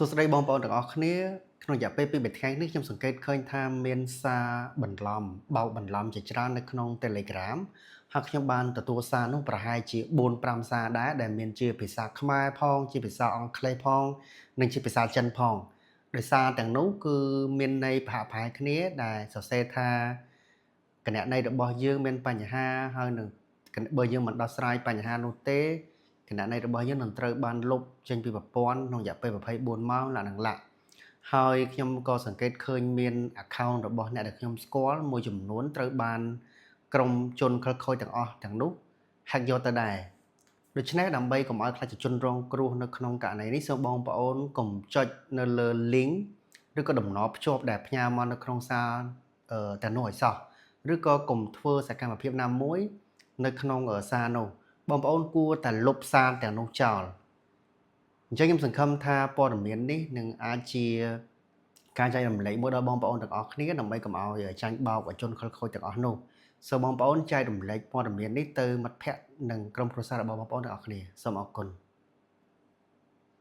សួស្តីបងប្អូនទាំងអស់គ្នាក្នុងរយៈពេល2ថ្ងៃនេះខ្ញុំសង្កេតឃើញថាមានសារបន្លំបោកបន្លំជាច្រើននៅក្នុង Telegram ហើយខ្ញុំបានទទួលសារនោះប្រហែលជា4-5សារដែរដែលមានជាភាសាខ្មែរផងជាភាសាអង់គ្លេសផងនិងជាភាសាចិនផងដោយសារទាំងនោះគឺមានន័យប្រហាក់ប្រហែលគ្នាដែលសរសេរថាគណនីរបស់យើងមានបញ្ហាហើយនឹងបើយើងមិនដោះស្រាយបញ្ហានោះទេគណនីរបស់យើងនឹងត្រូវបានលុបចេញពីប្រព័ន្ធក្នុងរយៈពេល24ម៉ោងឡើងឡើងហើយខ្ញុំក៏សង្កេតឃើញមាន account របស់អ្នកដែលខ្ញុំស្គាល់មួយចំនួនត្រូវបានក្រុមជនខិលខូចទាំងអស់ទាំងនោះ hack យកទៅដែរដូច្នេះដើម្បីកុំឲ្យខ្លាចជនរងគ្រោះនៅក្នុងករណីនេះសូមបងប្អូនកុំចុចនៅលើ link ឬក៏តំណភ្ជាប់ដែលផ្ញើមកនៅក្នុងសារទាំងនោះឲ្យសោះឬក៏កុំធ្វើសកម្មភាពណាមួយនៅក្នុងសារនោះបងប្អូនគួរតែលុបសារទាំងនោះចោលអញ្ចឹងខ្ញុំសង្ឃឹមថាព័ត៌មាននេះនឹងអាចជាការចែករំលែកមួយដល់បងប្អូនទាំងអស់គ្នាដើម្បីកុំឲ្យចាញ់បោកជនខិលខូចទាំងអស់នោះសូមបងប្អូនចែករំលែកព័ត៌មាននេះទៅមិត្តភ័ក្តិនិងក្រុមគ្រួសាររបស់បងប្អូនទាំងអស់គ្នាសូមអរគុណ